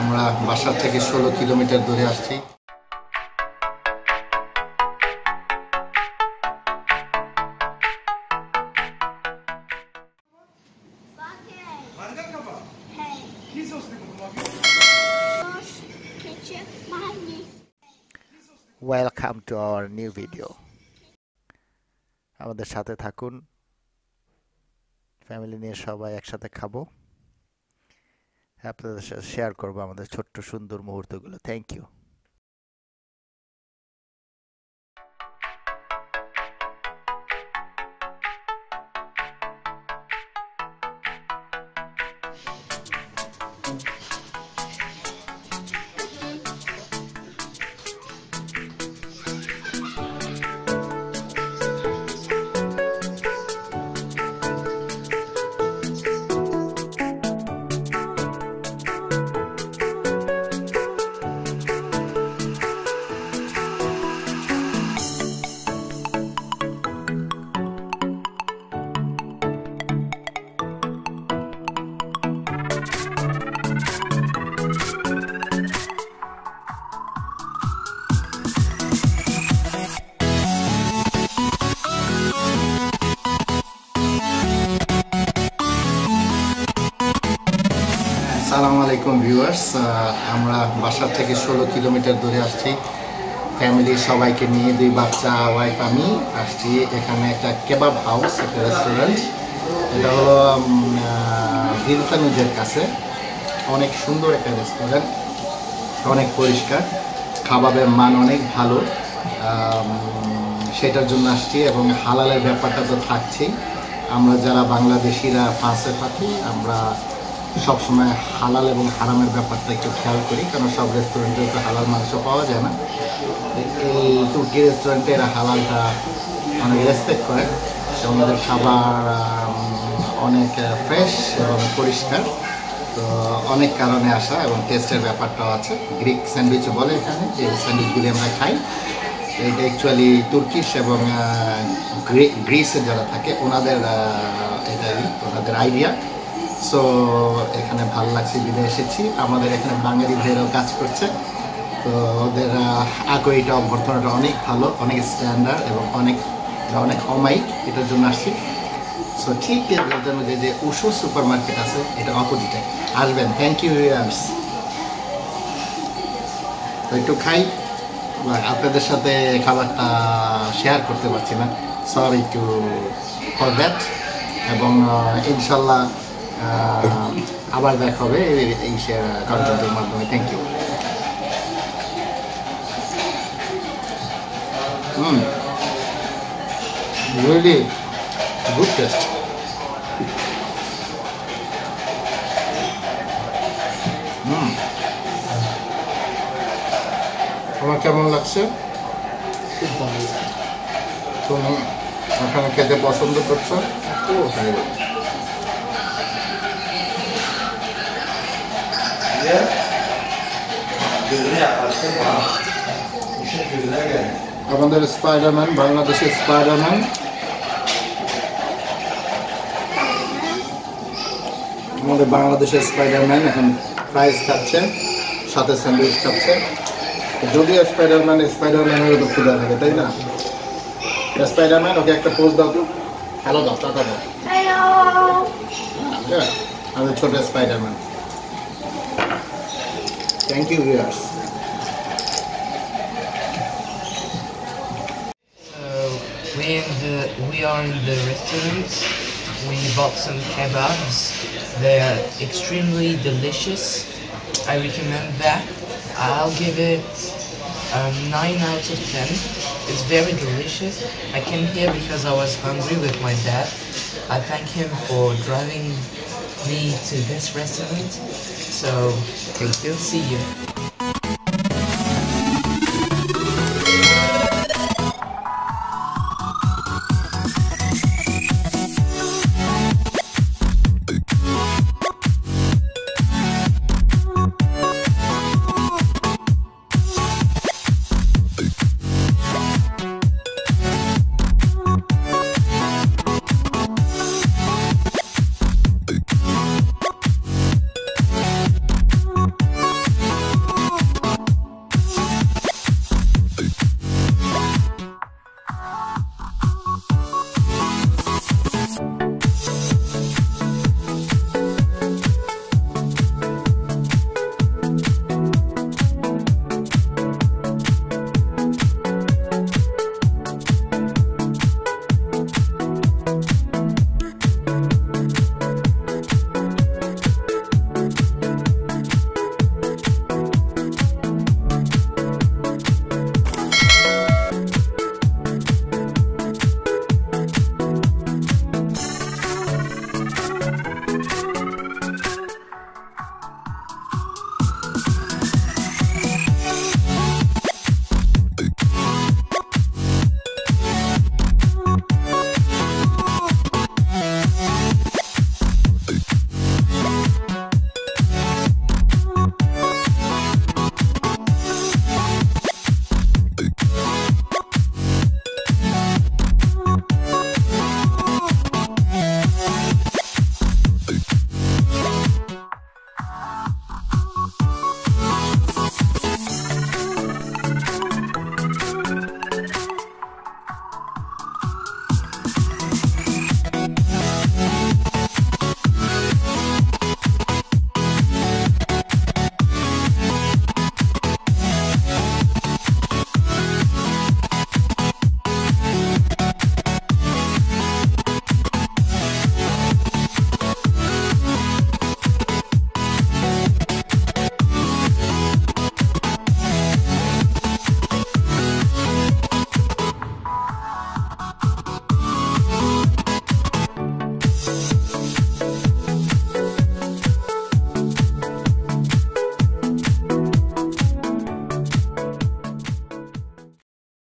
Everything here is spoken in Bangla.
আমরা বাসা থেকে 16 কিলোমিটার দূরে আসছি। Welcome to our new video. আমাদের সাথে থাকুন, ফ্যামিলি নিয়ে সবাই একসাথে খাবো, আপনাদের সাথে শেয়ার করবো আমাদের ছোট্ট সুন্দর মুহূর্তগুলো। Thank you. আসসালামু আলাইকুম ভিউয়ার্স, আমরা বাসা থেকে 16 কিলোমিটার দূরে আসছি ফ্যামিলির সবাইকে নিয়ে, 2 বাচ্চা, ওয়াইফ, আমি আসছি। এখানে একটা কেবাব হাউস, একটা রেস্টুরেন্ট। এটা হলো দিলতানুজের কাছে। অনেক সুন্দর একটা রেস্টুরেন্ট, অনেক পরিষ্কার, খাবারের মান অনেক ভালো, সেটার জন্য আসছি। এবং হালালের ব্যাপারটা তো থাকছেই। আমরা যারা বাংলাদেশিরা ফ্রান্সে থাকি, আমরা সবসময় হালাল এবং হারামের ব্যাপারটা একটু খেয়াল করি, কারণ সব রেস্টুরেন্টে তো হালাল মাংস পাওয়া যায় না। এই তুর্কি রেস্টুরেন্টে এরা হালালটা অনেক রেসপেক্ট করে এবং ওদের খাবার অনেক ফ্রেশ এবং পরিষ্কার। তো অনেক কারণে আসা এবং টেস্টের ব্যাপারটাও আছে। গ্রিক স্যান্ডউইচ বলে এখানে, যে স্যান্ডউইচগুলি আমরা খাই, এটা অ্যাকচুয়ালি তুর্কিশ এবং গ্রিসে যারা থাকে ওনাদের ওনাদের আইডিয়া। সো এখানে ভালো লাগছে, বিদে এসেছি। আমাদের এখানে বাঙালি ভাইরাও কাজ করছে, তো ওদের এটা অভ্যর্থনাটা অনেক ভালো, অনেক স্ট্যান্ডার্ড এবং অনেক অমায়িক, এটার জন্য আসছি। সো ঠিক এর জন্য যে উশো সুপার মার্কেট আছে, এটা অপোজিটে আসবেন। Thank you viewers. তো একটু খাই, আপনাদের সাথে খাবারটা শেয়ার করতে পারছি না, সরি টু ফর দ্যাট। এবং ইনশাল্লাহ আবার দেখা হবে এই কন্টেন্টের মাধ্যমে। Thank you. Really good taste. তোমার কেমন লাগছে? তুমি ওখানে খেতে পছন্দ করছো? আমাদের স্পাইডারম্যান, বাংলাদেশের স্পাইডারম্যান, আমাদের বাংলাদেশের স্পাইডারম্যান এখন ফ্রাইজ খাচ্ছে, সাথে স্যান্ডউইচ খাচ্ছে। যদিও স্পাইডারম্যানের তো ক্ষুধা থাকে, তাই না? স্পাইডারম্যান, ওকে একটা পোজ দাও তো, হ্যালো দাও, টাটা দাও। আমাদের ছোট Spiderman. Thank you, viewers. We are in the restaurant. We bought some kebabs. They are extremely delicious. I recommend that. I'll give it 9 out of 10. It's very delicious. I came here because I was hungry with my dad. I thank him for driving me to this restaurant. So, thank you. See you.